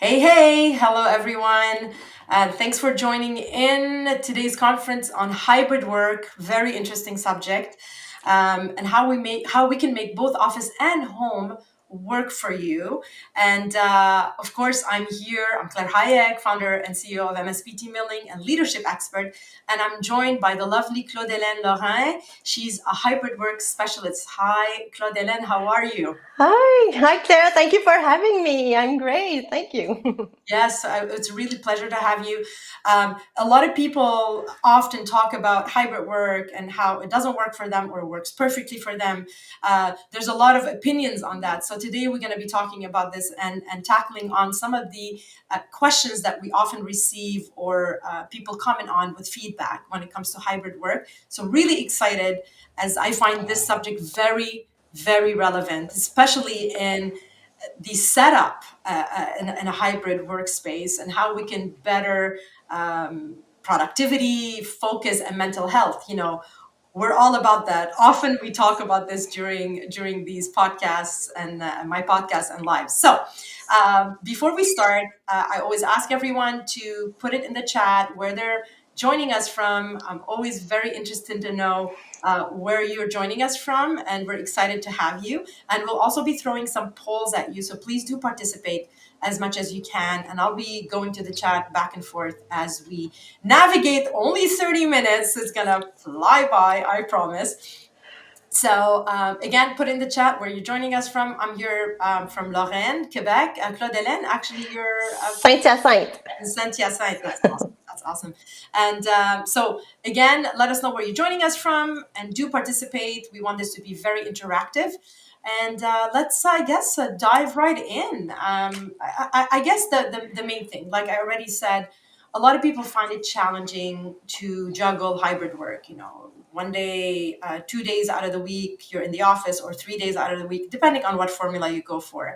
Hey, hello everyone. Thanks for joining in today's conference on hybrid work. Very interesting subject, and how we can make both office and home work for you. And of course, I'm here. I'm Claire Hayek, founder and CEO of MSP Team Building and leadership expert, and I'm joined by the lovely Claude-Hélène Laurin. She's a hybrid work specialist. Hi, Claude-Hélène. How are you? Hi, Claire. Thank you for having me. I'm great. Thank you. Yes, it's a really pleasure to have you. A lot of people often talk about hybrid work and how it doesn't work for them or works perfectly for them. There's a lot of opinions on that. So today we're going to be talking about this and tackling on some of the questions that we often receive or people comment on with feedback when it comes to hybrid work. So really excited as I find this subject very, very relevant, especially in the setup in a hybrid workspace and how we can better productivity, focus, and mental health. We're all about that. Often we talk about this during these podcasts and my podcasts and lives. So before we start, I always ask everyone to put it in the chat where they're joining us from. I'm always very interested to know where you're joining us from, and we're excited to have you. And we'll also be throwing some polls at you, so please do participate as much as you can. And I'll be going to the chat back and forth as we navigate. Only 30 minutes. It's going to fly by, I promise. So again, put in the chat where you're joining us from. I'm here from Lorraine, Quebec. Claude-Hélène, actually you're Saint-Hyacinthe. in Saint-Hyacinthe. That's awesome. That's awesome. And so again, let us know where you're joining us from and do participate. We want this to be very interactive. And let's, I guess, dive right in. I guess the main thing, like I already said, a lot of people find it challenging to juggle hybrid work. One day, 2 days out of the week, you're in the office, or 3 days out of the week, depending on what formula you go for.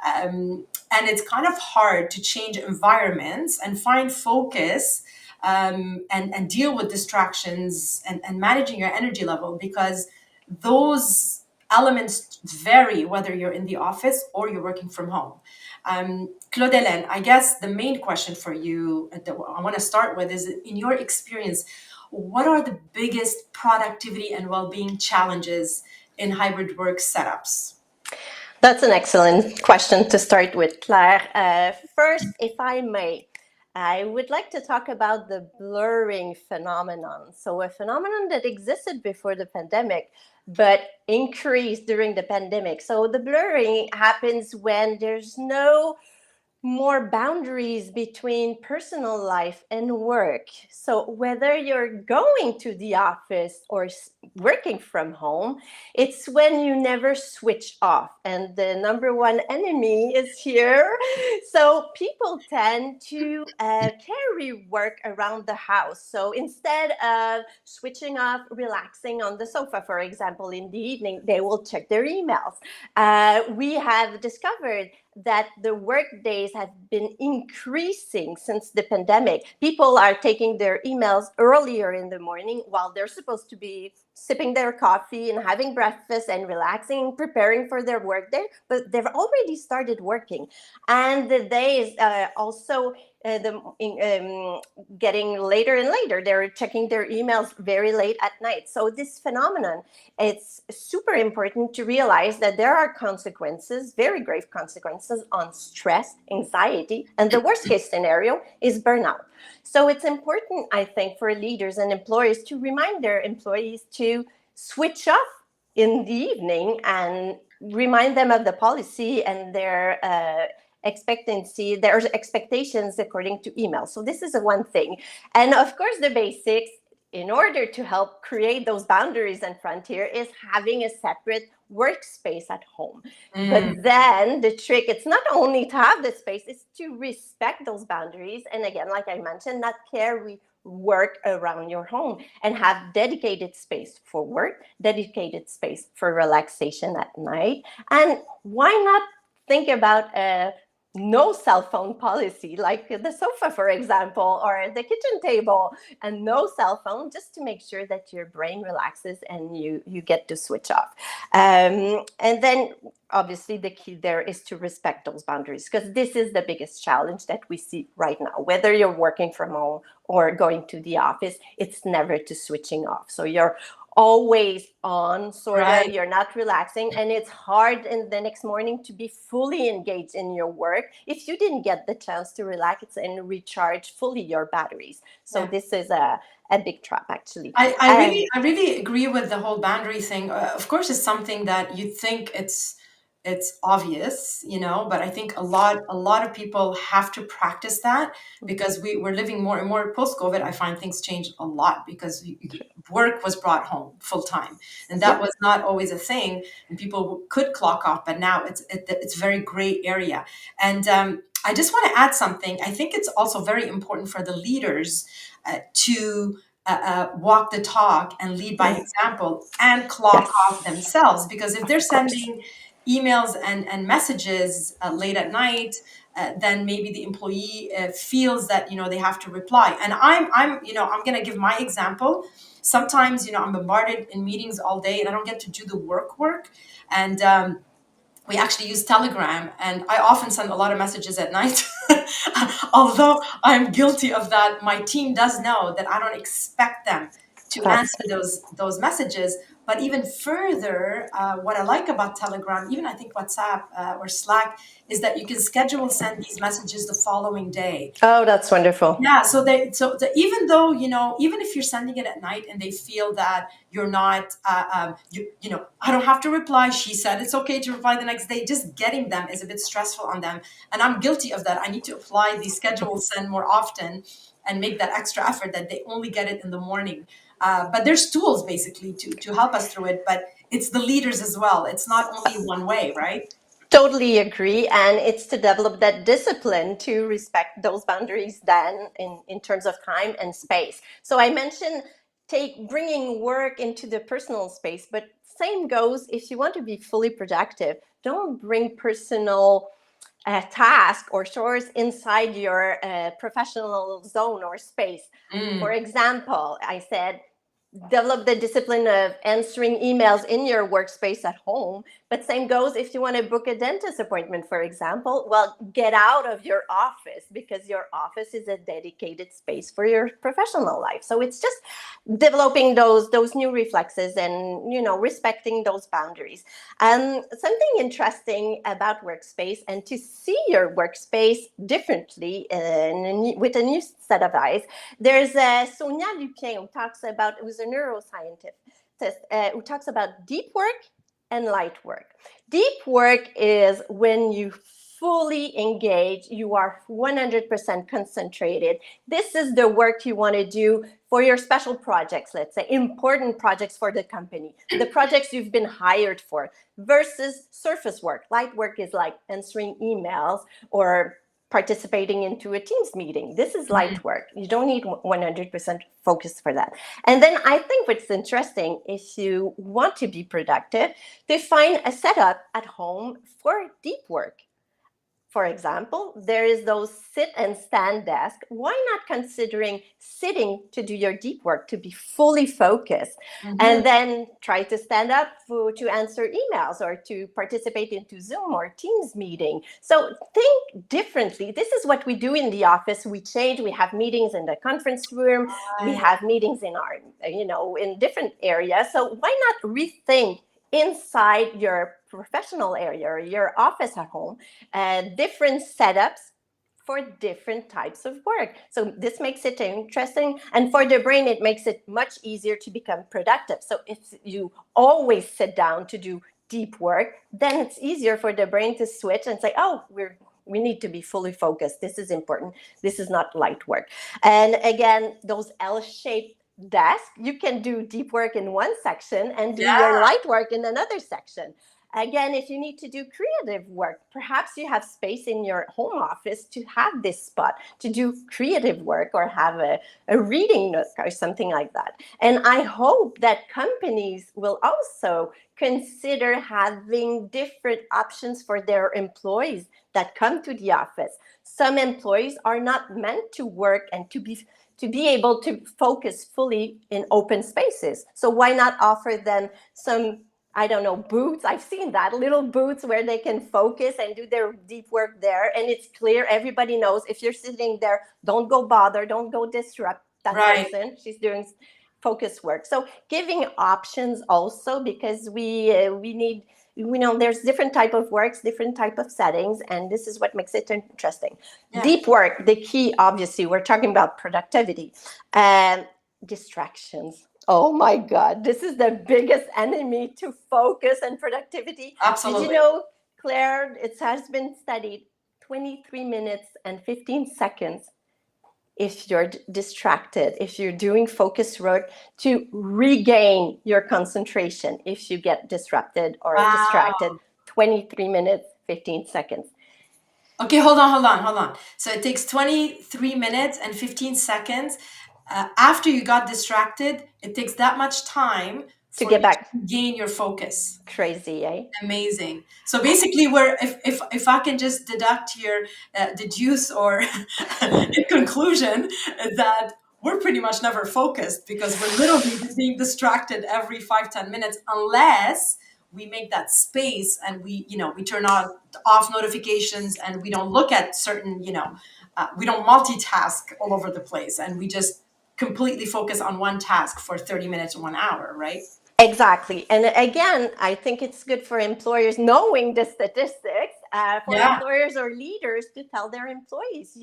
And it's kind of hard to change environments and find focus and deal with distractions and managing your energy level, because those elements vary whether you're in the office or you're working from home. Claude-Hélène, I guess the main question for you that I want to start with is, in your experience, what are the biggest productivity and well-being challenges in hybrid work setups? That's an excellent question to start with, Claire. First, if I may, I would like to talk about the blurring phenomenon. So, a phenomenon that existed before the pandemic, but increased during the pandemic. So, the blurring happens when there's no more boundaries between personal life and work. So, whether you're going to the office or working from home, it's when you never switch off. And the number one enemy is here. So, people tend to carry work around the house. So, instead of switching off, relaxing on the sofa, for example, in the evening, they will check their emails. We have discovered that the work days have been increasing since the pandemic. People are taking their emails earlier in the morning while they're supposed to be sipping their coffee and having breakfast and relaxing, preparing for their work day, but they've already started working. And the day is also getting later and later. They're checking their emails very late at night. So this phenomenon, it's super important to realize that there are consequences, very grave consequences on stress, anxiety, and the worst case scenario is burnout. So it's important, I think, for leaders and employers to remind their employees to switch off in the evening and remind them of the policy and their there's expectations according to email. So this is one thing. And of course, the basics, in order to help create those boundaries and frontier, is having a separate workspace at home. But then the trick, it's not only to have the space, it's to respect those boundaries. And again, like I mentioned, not carry work around your home, and have dedicated space for work, dedicated space for relaxation at night. And why not think about no cell phone policy, like the sofa, for example, or the kitchen table, and no cell phone, just to make sure that your brain relaxes and you get to switch off. And then obviously the key there is to respect those boundaries, because this is the biggest challenge that we see right now. Whether you're working from home or going to the office, it's never to switching off. So you're always on, sort of, Right. you're not relaxing, and it's hard in the next morning to be fully engaged in your work if you didn't get the chance to relax and recharge fully your batteries. So Yeah. this is a big trap, actually. I really agree with the whole boundary thing. Of course, it's something that you think it's obvious, but I think a lot of people have to practice that because we're living more and more post COVID. I find things change a lot because work was brought home full time, and that Yeah. was not always a thing. And people could clock off, but now it's very gray area. And I just want to add something. I think it's also very important for the leaders to walk the talk and lead by Mm. example and clock off Yes, themselves. Because if they're of course. sending emails and messages late at night, then maybe the employee feels that they have to reply. And I'm going to give my example. Sometimes I'm bombarded in meetings all day and I don't get to do the work. And we actually use Telegram, and I often send a lot of messages at night. Although I'm guilty of that, my team does know that I don't expect them to That's answer those messages. But even further, what I like about Telegram, even I think WhatsApp or Slack, is that you can schedule send these messages the following day. Oh, that's wonderful. Yeah, even though even if you're sending it at night and they feel that you're not I don't have to reply. She said it's okay to reply the next day. Just getting them is a bit stressful on them, and I'm guilty of that. I need to apply the schedule send more often and make that extra effort that they only get it in the morning. But there's tools basically to help us through it. But it's the leaders as well. It's not only one way, right? Totally agree. And it's to develop that discipline to respect those boundaries then in terms of time and space. So I mentioned bringing work into the personal space, but same goes if you want to be fully productive. Don't bring personal task or chores inside your professional zone or space. For Mm, example, I said develop the discipline of answering emails in your workspace at home. But same goes if you want to book a dentist appointment, for example. Well, get out of your office, because your office is a dedicated space for your professional life. So it's just developing those new reflexes and respecting those boundaries. Something interesting about workspace, and to see your workspace differently with a new set of eyes. There's Sonia Lupien who's a neuroscientist, who talks about deep work and light work. Deep work is when you fully engage, you are 100% concentrated. This is the work you want to do for your special projects, let's say, important projects for the company, the projects you've been hired for, versus surface work. Light work is like answering emails or participating into a Teams meeting. This is light work. You don't need 100% focus for that. And then I think what's interesting, if you want to be productive, to find a setup at home for deep work. For example, there is those sit and stand desk. Why not considering sitting to do your deep work, to be fully focused, mhm. and then try to stand up to answer emails or to participate into Zoom or Teams meeting? So think differently. This is what we do in the office. We change. We have meetings in the conference room. We Right. have meetings in our, in different areas. So why not rethink inside your professional area or your office at home, different setups for different types of work. So this makes it interesting. And for the brain, it makes it much easier to become productive. So if you always sit down to do deep work, then it's easier for the brain to switch and say, oh, we need to be fully focused. This is important. This is not light work. And again, those L-shaped desk, you can do deep work in one section and do your light work in another section. Again, if you need to do creative work, perhaps you have space in your home office to have this spot to do creative work or have a reading nook or something like that. And I hope that companies will also consider having different options for their employees that come to the office. Some employees are not meant to work and to be able to focus fully in open spaces. So why not offer them some, I don't know, booths? I've seen that, little booths where they can focus and do their deep work there. And it's clear, everybody knows if you're sitting there, don't go bother, don't go disrupt that Right. person. She's doing focus work. So giving options also, because we need, there's different type of works, different type of settings, and this is what makes it interesting. Yeah. Deep work, the key, obviously, we're talking about productivity and distractions. Oh my God, this is the biggest enemy to focus and productivity. Did you Absolutely. know, Claire, it has been studied 23 minutes and 15 seconds if you're distracted, if you're doing focus work, to regain your concentration if you get disrupted or distracted. Wow. 23 minutes, 15 seconds. Okay, hold on. So it takes 23 minutes and 15 seconds. After you got distracted, it takes that much time To for get you to back. gain your focus. Crazy, eh? Amazing. So basically, we're if I can just deduct here, deduce or in conclusion that we're pretty much never focused because we're literally being distracted every 5-10 minutes unless we make that space and we turn on off notifications and we don't look at certain we don't multitask all over the place and we just completely focus on one task for 30 minutes or 1 hour, right? Exactly. And again, I think it's good for employers knowing the statistics, for Yeah. employers or leaders to tell their employees,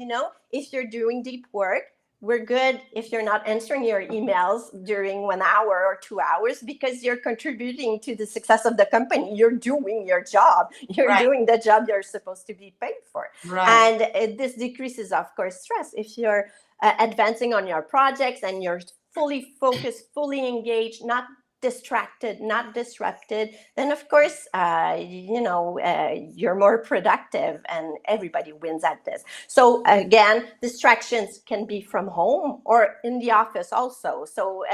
if you're doing deep work, we're good if you're not answering your emails during 1 hour or 2 hours because you're contributing to the success of the company. You're doing your job. You're Right. doing the job you're supposed to be paid for. Right. And this decreases, of course, stress. If you're advancing on your projects and you're fully focused, fully engaged, not distracted, not disrupted, then of course, you're more productive and everybody wins at this. So again, distractions can be from home or in the office also. So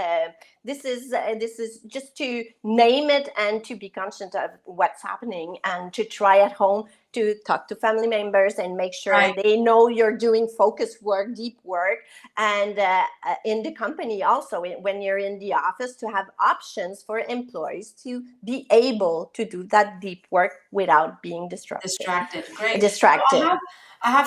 this is just to name it and to be conscious of what's happening and to try at home to talk to family members and make sure Right. they know you're doing focus work, deep work, and in the company also when you're in the office to have options for employees to be able to do that deep work without being Distracted. Great. So distracted.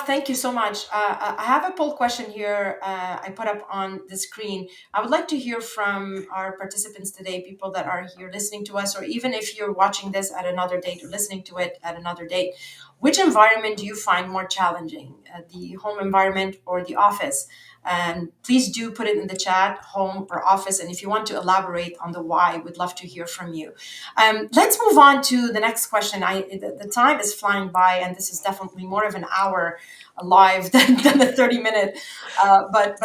thank you so much. I have a poll question here I put up on the screen. I would like to hear from our participants today, people that are here listening to us, or even if you're watching this at another date or listening to it at another date, which environment do you find more challenging, the home environment or the office? And please do put it in the chat, home or office. And if you want to elaborate on the why, we'd love to hear from you. Let's move on to the next question. The time is flying by, and this is definitely more of an hour live than the 30 minute. But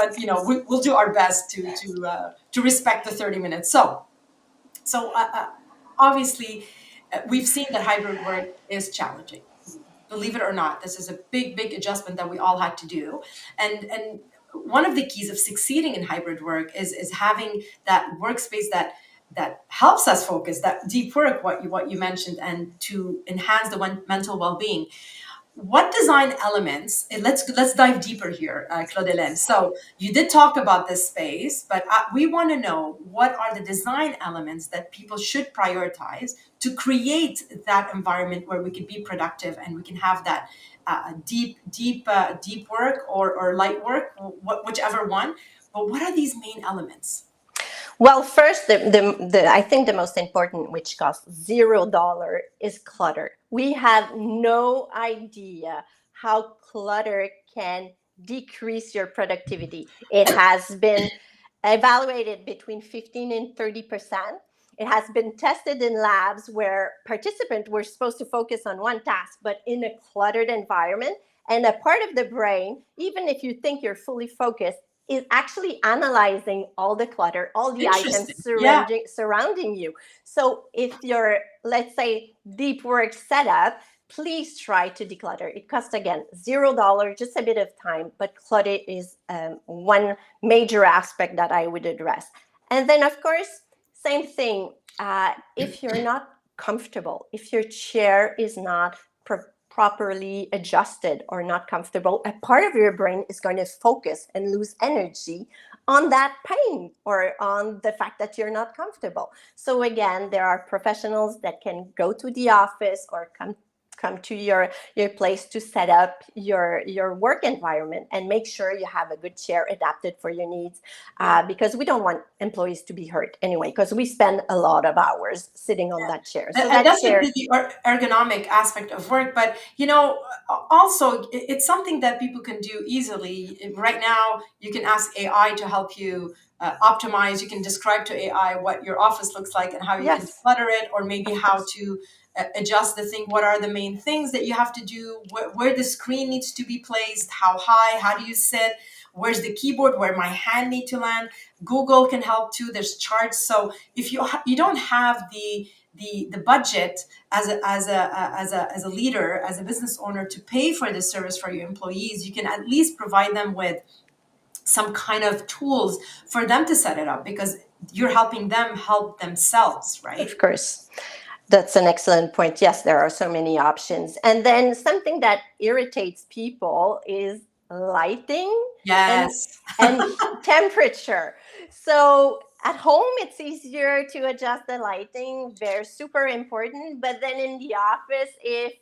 we'll do our best to respect the 30 minutes. So obviously, we've seen that hybrid work is challenging. Believe it or not, this is a big adjustment that we all had to do, and one of the keys of succeeding in hybrid work is having that workspace that helps us focus, that deep work, what you mentioned, and to enhance the mental well-being. What design elements, and let's dive deeper here, Claude Hélène. So you did talk about this space, but we want to know what are the design elements that people should prioritize to create that environment where we can be productive and we can have that deep work or light work, whichever one. But what are these main elements? Well, first, I think the most important, which costs $0, is clutter. We have no idea how clutter can decrease your productivity. It has been evaluated between 15 and 30%. It has been tested in labs where participants were supposed to focus on one task, but in a cluttered environment. And a part of the brain, even if you think you're fully focused, is actually analyzing all the clutter, all the items Interesting. Yeah. surrounding you. So if you're, let's say, deep work setup, please try to declutter. It costs, again, $0, just a bit of time, but clutter is one major aspect that I would address. And then, of course, same thing. If you're not comfortable, if your chair is not properly adjusted or not comfortable, a part of your brain is going to focus and lose energy on that pain or on the fact that you're not comfortable. So again, there are professionals that can go to the office or come to your place to set up your work environment and make sure you have a good chair adapted for your needs, because we don't want employees to be hurt anyway, because we spend a lot of hours sitting on that chair. So And that definitely chair, the ergonomic aspect of work, but also it's something that people can do easily right now. You can ask AI to help you optimize. You can describe to AI what your office looks like and how you can yes, declutter it, or maybe of how course, to adjust the thing. What are the main things that you have to do? Where the screen needs to be placed? How high? How do you sit? Where's the keyboard? Where my hand need to land? Google can help too. There's charts. So if you don't have the budget as a leader, as a business owner, to pay for this service for your employees, you can at least provide them with some kind of tools for them to set it up, because you're helping them help themselves, of right? course. That's an excellent point. Yes, there are so many options. And then something that irritates people is lighting and Yes. and temperature. So at home, it's easier to adjust the lighting. They're super important. But then in the office, if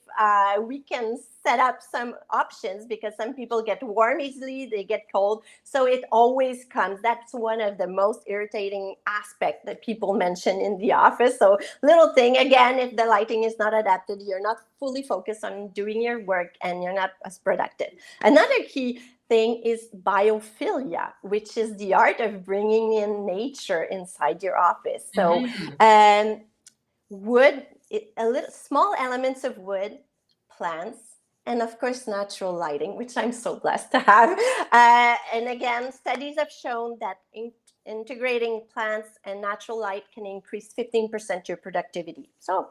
we can set up some options, because some people get warm easily, they get cold. So it always comes. That's one of the most irritating aspects that people mention in the office. So little thing, again, if the lighting is not adapted, you're not fully focused on doing your work and you're not as productive. Another key thing is biophilia, which is the art of bringing in nature inside your office. So Mhm. wood, a little small elements of wood, plants, and of course natural lighting, which I'm so blessed to have. And again, studies have shown that integrating plants and natural light can increase 15% your productivity. So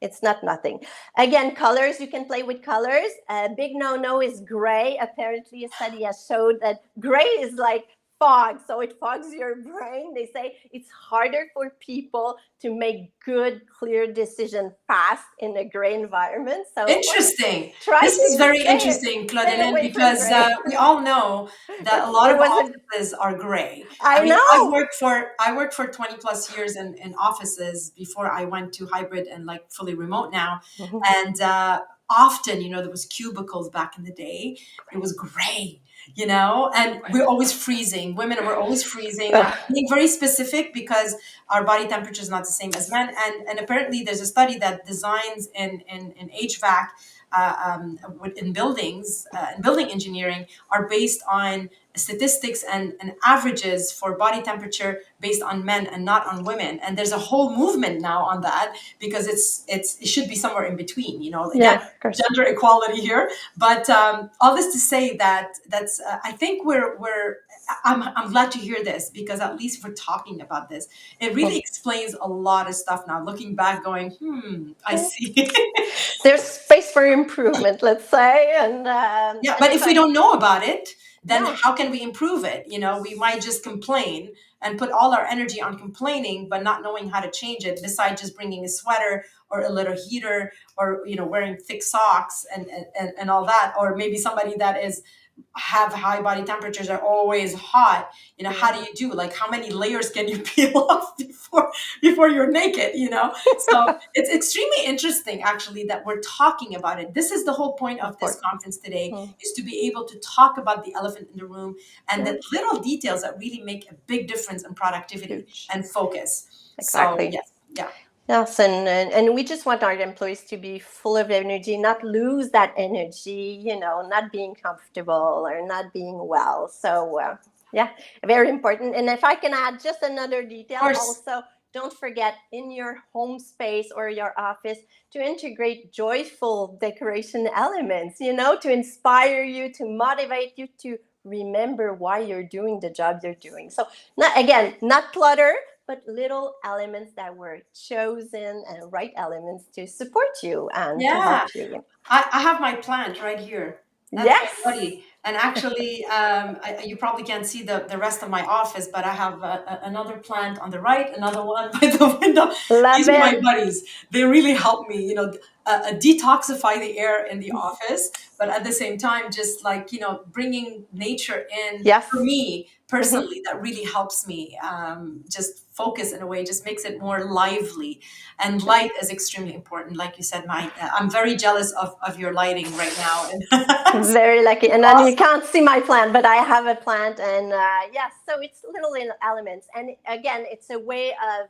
it's not nothing. Again, colors, you can play with colors. A big no is gray. Apparently a study has showed that gray is like fog, so it fogs your brain. They say it's harder for people to make good, clear decision fast in a gray environment. So Interesting. try This is to very interesting, stay Claudine, away from because gray. we all know that a lot It of was a, offices are gray. I I mean, know. I worked for 20 plus years in offices before I went to hybrid and like fully remote now. Mhm. And often, there was cubicles back in the day. It was gray, and we're always freezing. Women were always freezing. I'm being very specific because our body temperature is not the same as men. And apparently there's a study that designs in HVAC, in buildings, and building engineering, are based on statistics and averages for body temperature based on men and not on women. And there's a whole movement now on that, because it should be somewhere in between, again, Yeah, of course. gender equality here. But all this to say that I think I'm glad to hear this, because at least we're talking about this. It really explains a lot of stuff now. Looking back, going, I see. There's space for improvement, let's say, Yeah, and but if if we I don't know about it, then no, how can we improve it? We might just complain and put all our energy on complaining, but not knowing how to change it. Besides just bringing a sweater or a little heater, or wearing thick socks and all that, or maybe somebody that is have high body temperatures, are always hot. How do you do, like, how many layers can you peel off before you're naked? So it's extremely interesting, actually, that we're talking about it. This is the whole point of this important. conference today, Mm, is to be able to talk about the elephant in the room and yeah, the little details that really make a big difference in productivity huge. and focus. So Exactly. yes, yeah. Yes, and we just want our employees to be full of energy, not lose that energy, not being comfortable or not being well. So, yeah, very important. And if I can add just another Of detail, course. also, don't forget in your home space or your office to integrate joyful decoration elements, to inspire you, to motivate you, to remember why you're doing the job you're doing. So not clutter, but little elements that were chosen and right elements to support you and to Yeah. help you. I have my plant right here. That's my Yes, buddy. And actually, you probably can't see the rest of my office, but I have another plant on the right, another one by the window. love These are my it. buddies. They really help me, detoxify the air in the office, but at the same time, just like, bringing nature in for Yes. me Mhm. personally, that really helps me just focus in a way, just makes it more lively. And True. light is extremely important. Like you said, Mike, I'm very jealous of your lighting right now. And it's Very lucky. And then you awesome. can't see my plant, but I have a plant. And yes, so it's little elements. And again, it's a way of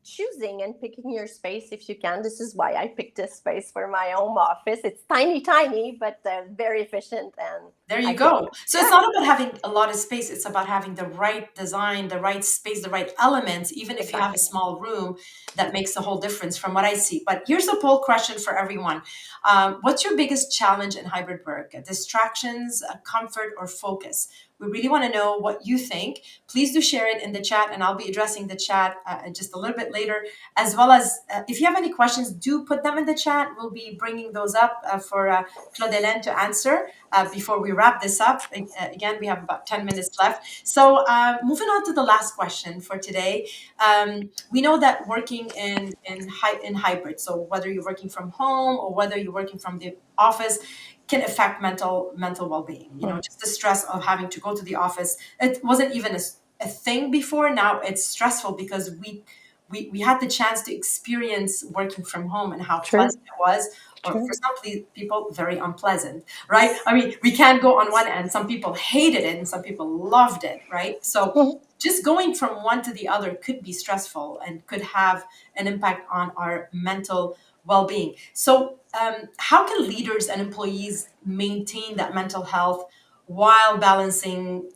choosing and picking your space if you can. This is why I picked this space for my home office. It's tiny, tiny, but very efficient. And There I you think, go. So it's yeah, not about having a lot of space. It's about having the right design, the right space, the right elements, even if you have a exactly. small room, that makes a whole difference from what I see. But here's a poll question for everyone. What's your biggest challenge in hybrid work? Distractions, comfort, or focus? We really want to know what you think. Please do share it in the chat, and I'll be addressing the chat just a little bit later. As well as if you have any questions, do put them in the chat. We'll be bringing those up for Claude Hélène to answer before we wrap this up. Again, we have about 10 minutes left. So, moving on to the last question for today. We know that working in hybrid, so whether you're working from home or whether you're working from the office, can affect mental well-being. Mm. Just the stress of having to go to the office. It wasn't even a thing before. Now it's stressful because we had the chance to experience working from home and how True, pleasant it was, or for true. some people, very unpleasant, right? I mean, we can't go on one end. Some people hated it and some people loved it, right? So Mhm. just going from one to the other could be stressful and could have an impact on our mental well-being. So, how can leaders and employees maintain that mental health while balancing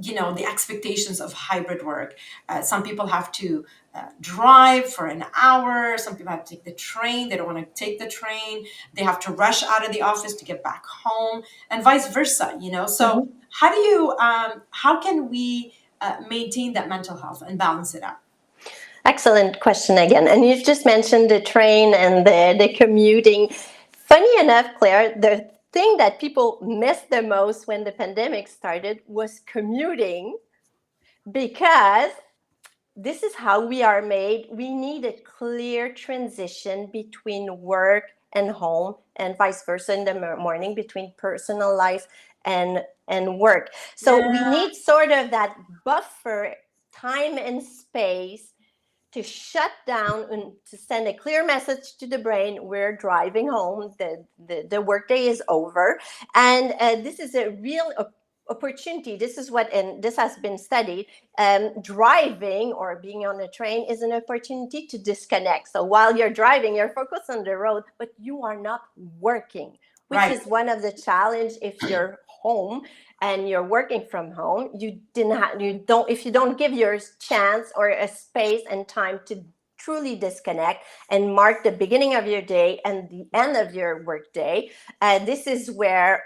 the expectations of hybrid work? Some people have to drive for an hour. Some people have to take the train. They don't want to take the train. They have to rush out of the office to get back home, and vice versa. So Mhm. how can we maintain that mental health and balance it out? Excellent question again. And you've just mentioned the train and the commuting. Funny enough, Claire, the thing that people missed the most when the pandemic started was commuting, because this is how we are made. We need a clear transition between work and home, and vice versa in the morning between personal life and work. So we Yeah, need sort of that buffer time and space to shut down and to send a clear message to the brain: we're driving home, the workday is over. And this is a real opportunity. This is what, and this has been studied. Driving or being on a train is an opportunity to disconnect. So while you're driving, you're focused on the road, but you are not working, which right, is one of the challenge. If you're home and you're working from home, you don't, if you don't give your chance or a space and time to truly disconnect and mark the beginning of your day and the end of your work day. This is where,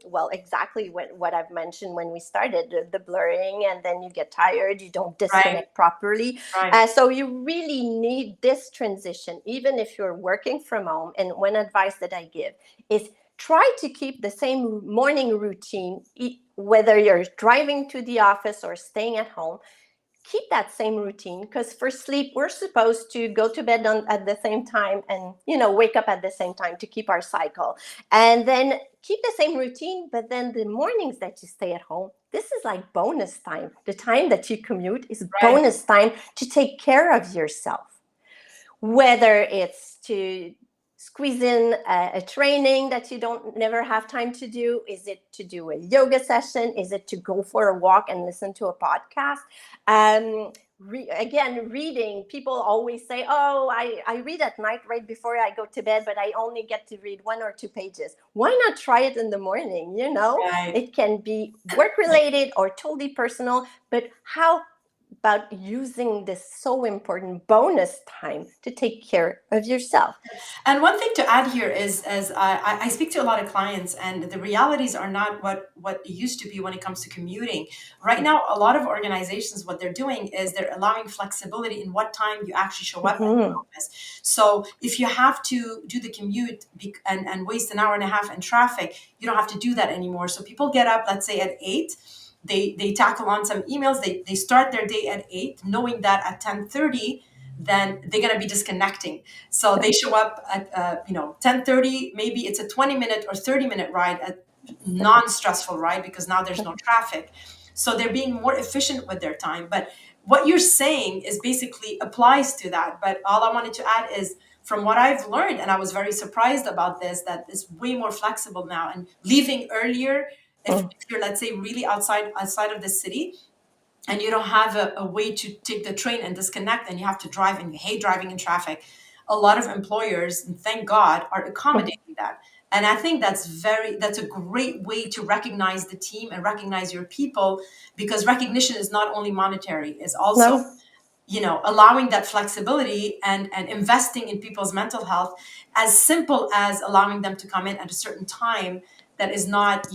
well, exactly what I've mentioned when we started, the blurring, and then you get tired, you don't right, disconnect properly. right, So you really need this transition, even if you're working from home. And one advice that I give is try to keep the same morning routine, whether you're driving to the office or staying at home. Keep that same routine, because for sleep, we're supposed to go to bed at the same time and wake up at the same time to keep our cycle. And then keep the same routine, but then the mornings that you stay at home, this is like bonus time. The time that you commute is right, bonus time to take care of yourself, whether it's to squeeze in a training that you don't never have time to do. Is it to do a yoga session? Is it to go for a walk and listen to a podcast? Again, reading. People always say, oh, I read at night right before I go to bed, but I only get to read 1 or 2 pages. Why not try it in the morning? right. It can be work related or totally personal, but how about using this so important bonus time to take care of yourself. And one thing to add here is, as I speak to a lot of clients, and the realities are not what it used to be when it comes to commuting. Right now, a lot of organizations, what they're doing is they're allowing flexibility in what time you actually show up at the Mhm. office. So if you have to do the commute and waste an hour and a half in traffic, you don't have to do that anymore. So people get up, let's say at 8. They tackle on some emails. They start their day at 8, knowing that at 10:30, then they're going to be disconnecting. So they show up at 10:30. Maybe it's a 20-minute or 30-minute ride, a non-stressful ride because now there's no traffic. So they're being more efficient with their time. But what you're saying is basically applies to that. But all I wanted to add is, from what I've learned, and I was very surprised about this, that it's way more flexible now, and leaving earlier. If you're, let's say, really outside of the city, and you don't have a way to take the train and disconnect, and you have to drive and you hate driving in traffic, a lot of employers, and thank God, are accommodating that. And I think that's a great way to recognize the team and recognize your people, because recognition is not only monetary, it's also No. allowing that flexibility and investing in people's mental health, as simple as allowing them to come in at a certain time that is not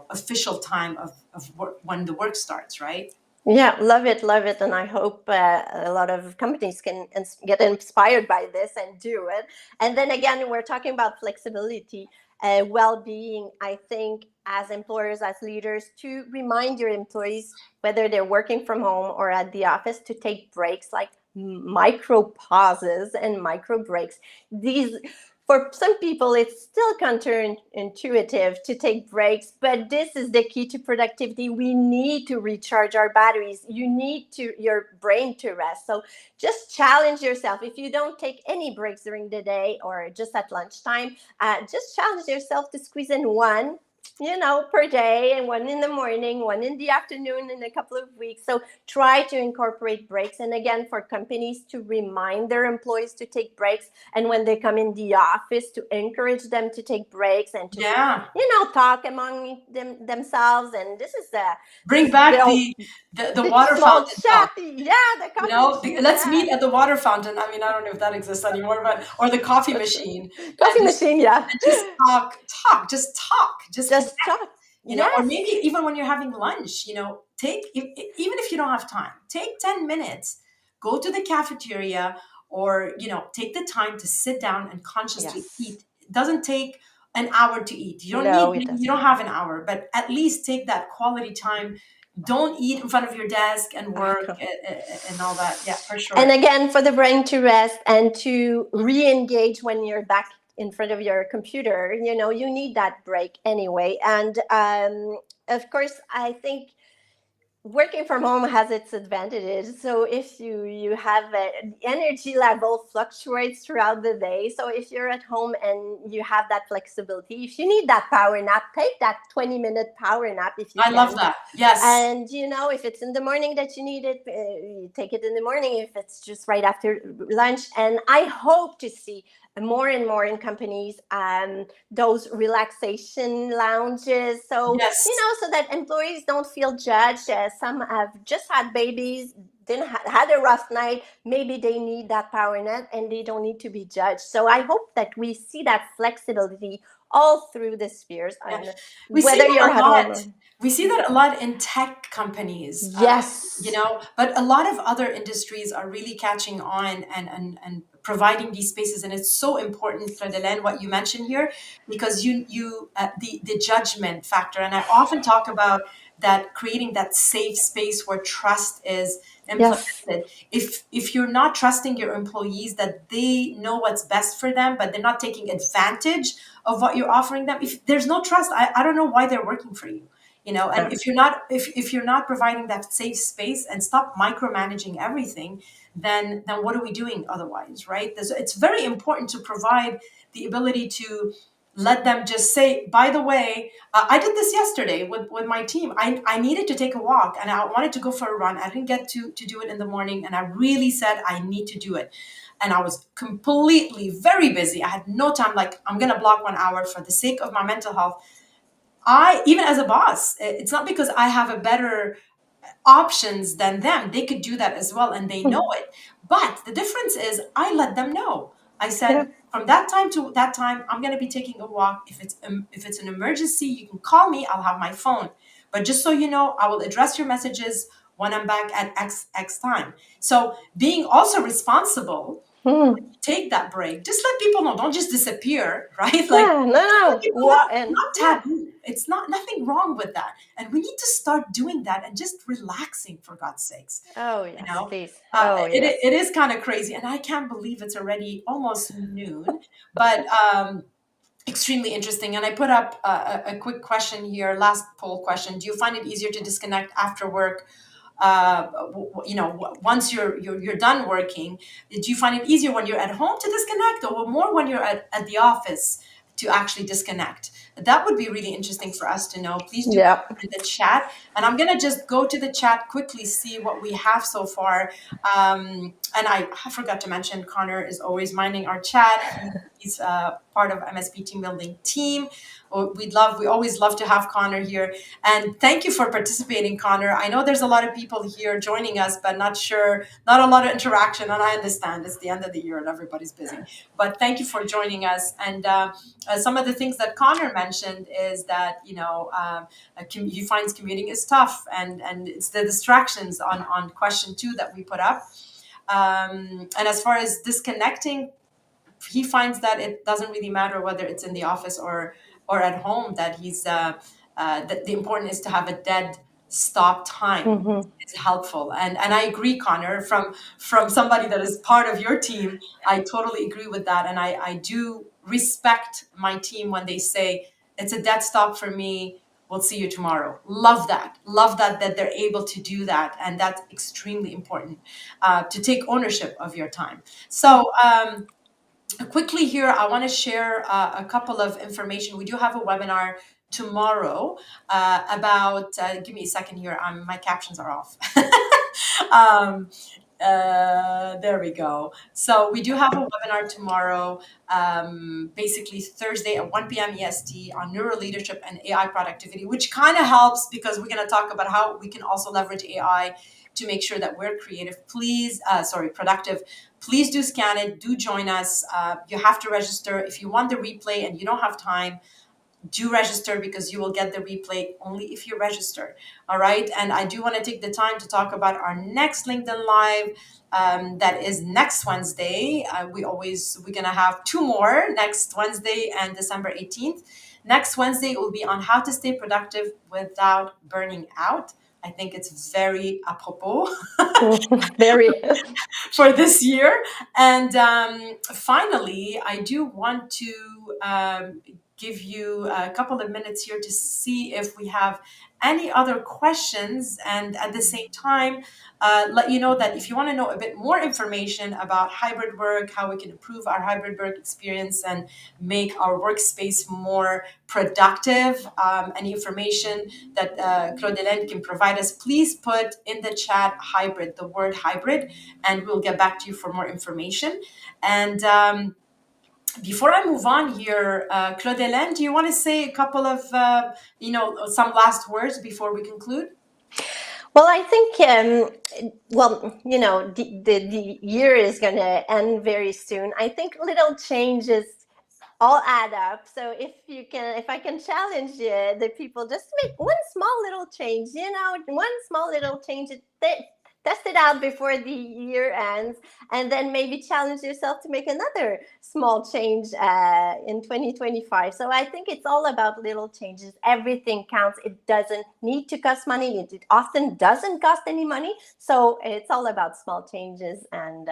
official time of work, when the work starts, right? Yeah, love it, and I hope a lot of companies can get inspired by this and do it. And then again, we're talking about flexibility, well-being. I think as employers, as leaders, to remind your employees, whether they're working from home or at the office, to take breaks, like micro pauses and micro breaks. These, for some people, it's still counterintuitive to take breaks, but this is the key to productivity. We need to recharge our batteries. You need your brain to rest. So just challenge yourself. If you don't take any breaks during the day or just at lunchtime, just challenge yourself to squeeze in one, per day, and one in the morning, one in the afternoon in a couple of weeks. So try to incorporate breaks. And again, for companies to remind their employees to take breaks. And when they come in the office, to encourage them to take breaks and to, Yeah. talk among themselves. And this is Bring back old, the the water small fountain chat. talk. Yeah, the coffee machine Let's chat. meet at the water fountain. I mean, I don't know if that exists anymore, but or the coffee machine, Coffee and just machine, yeah. and just talk, just connect. Just talk. Or Yes. maybe even when you're having lunch, take even if you don't have time, take 10 minutes, go to the cafeteria, or take the time to sit down and consciously Yes. eat. It doesn't take an hour to eat. No, it You doesn't. don't have an hour, but at least take that quality time. Don't eat in front of your desk and work and all that. Yeah, for And sure. again, for the brain to rest and to re-engage when you're back in front of your computer, you need that break anyway. And of course, I think working from home has its advantages. So if you have the energy level fluctuates throughout the day, so if you're at home and you have that flexibility, if you need that power nap, take that 20-minute power nap if you I love can. that. Yes. And if it's in the morning that you need it, you take it in the morning. If it's just right after lunch, and I hope to see more and more in companies those relaxation lounges. So Yes. so that employees don't feel judged. Some have just had babies, didn't had a rough night. Maybe they need that power nap, and they don't need to be judged. So I hope that we see that flexibility all through the spheres, Yeah. and We see whether that you're a at home lot. or We see that a lot in tech companies, yes. but a lot of other industries are really catching on and providing these spaces. And it's so important, Claudelene, what you mentioned here, because the judgment factor. And I often talk about that, creating that safe space where trust is Yes. implemented. If you're not trusting your employees that they know what's best for them, but they're not taking advantage of what you're offering them, if there's no trust, I don't know why they're working for you. And if you're not providing that safe space, and stop micromanaging everything, then what are we doing otherwise, right? It's very important to provide the ability to let them just say, by the way, I did this yesterday with my team. I needed to take a walk, and I wanted to go for a run. I didn't get to do it in the morning, and I really said I need to do it. And I was completely very busy. I had no time. Like, I'm going to block 1 hour for the sake of my mental health. Even as a boss, it's not because I have a better options than them. They could do that as well, and they know it. But the difference is, I let them know. I said, Yeah. from that time to that time, I'm going to be taking a walk. If it's an emergency, you can call me. I'll have my phone. But just so you know, I will address your messages when I'm back at X time. So being also responsible, Hmm. take that break. Just let people know. Don't just disappear, right? Like, Yeah. No. just let No. people know What? it's And not yeah. taboo. It's not nothing wrong with that. And we need to start doing that and just relaxing, for God's sakes. Oh You yes, know, please. Oh it yes. is kind of crazy, and I can't believe it's already almost noon. But extremely interesting. And I put up a quick question here, last poll question. Do you find it easier to disconnect after work? Once you're done working, do you find it easier when you're at home to disconnect, or more when you're at the office to actually disconnect? That would be really interesting for us to know. Please do Yeah. put in the chat, and I'm gonna just go to the chat quickly, see what we have so far. And I forgot to mention, Connor is always minding our chat. He's part of MSP team building team. We always love to have Connor here. And thank you for participating, Connor. I know there's a lot of people here joining us, but not a lot of interaction. And I understand it's the end of the year and everybody's busy. But thank you for joining us. And some of the things that Connor mentioned is that, he finds commuting is tough, and it's the distractions on question two that we put up. And as far as disconnecting, he finds that it doesn't really matter whether it's in the office or at home. That that the important is to have a dead stop time. Hmm. It's helpful, and I agree, Connor. From somebody that is part of your team, I totally agree with that, and I do respect my team when they say it's a dead stop for me. We'll see you tomorrow. Love that they're able to do that, and that's extremely important, to take ownership of your time. So. Quickly here, I want to share a couple of information. We do have a webinar tomorrow about, give me a second here, my captions are off. um, there we go. So we do have a webinar tomorrow, basically Thursday at 1 p.m. EST on neuro leadership and AI productivity, which kind of helps because we're going to talk about how we can also leverage AI to make sure that we're creative. Productive. Please do scan it. Do join us. You have to register. If you want the replay and you don't have time, do register, because you will get the replay only if you register. All right. And I do want to take the time to talk about our next LinkedIn Live. That is next Wednesday. We're gonna have two more, next Wednesday and December 18th. Next Wednesday will be on how to stay productive without burning out. I think it's very apropos Very. for this year. And finally, I do want to give you a couple of minutes here to see if we have any other questions. And at the same time, let you know that if you want to know a bit more information about hybrid work, how we can improve our hybrid work experience and make our workspace more productive, any information that Claude Hélène can provide us, please put in the chat hybrid, the word hybrid, and we'll get back to you for more information. And before I move on here, Claude Hélène, do you want to say a couple of, some last words before we conclude? Well, I think, the year is going to end very soon. I think little changes all add up. So if I can challenge the people, just make one small little change, one small little change, test it out before the year ends, and then maybe challenge yourself to make another small change in 2025. So I think it's all about little changes. Everything counts. It doesn't need to cost money. It often doesn't cost any money. So it's all about small changes, and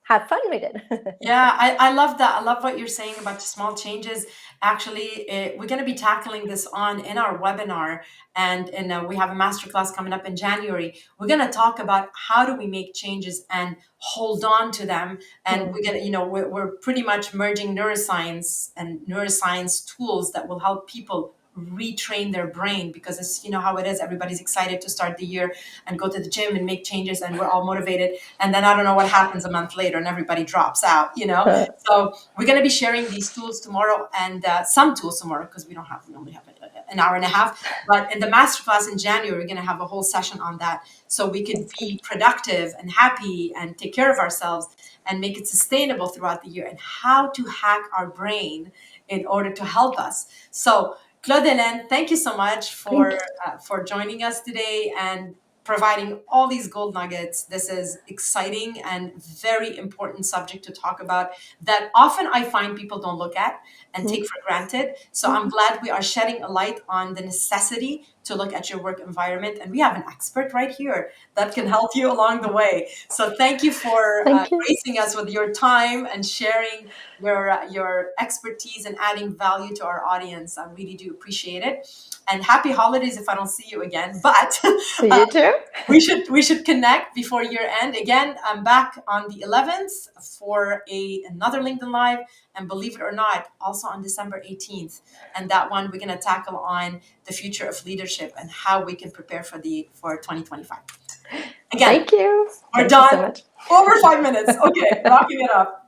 have fun with it. Yeah, I love that. I love what you're saying about small changes. Actually, we're going to be tackling this on in our webinar, and we have a masterclass coming up in January. We're going to talk about how do we make changes and hold on to them. And we're going to, we're pretty much merging neuroscience and neuroscience tools that will help people retrain their brain, because it's, you know how it is, everybody's excited to start the year and go to the gym and make changes, and we're all motivated, and then I don't know what happens a month later and everybody drops out, you know. So we're going to be sharing these tools tomorrow, and some tools tomorrow, because we only have an hour and a half, but in the masterclass in January we're going to have a whole session on that, so we could be productive and happy and take care of ourselves and make it sustainable throughout the year, and how to hack our brain in order to help us. So, Claude Hélène, thank you so much for joining us today and providing all these gold nuggets. This is exciting and very important subject to talk about that often I find people don't look at and take for granted. So I'm glad we are shedding a light on the necessity to look at your work environment. And we have an expert right here that can help you along the way. So thank you for Thank you. gracing us with your time and sharing your expertise and adding value to our audience. I really do appreciate it. And happy holidays if I don't see you again. But You too. we should connect before year end. Again, I'm back on the 11th for another LinkedIn Live, and believe it or not, also on December 18th. And that one we're going to tackle on the future of leadership and how we can prepare for 2025. Again, Thank you. we're Thank you so done. much. Over 5 minutes. Okay, wrapping it up.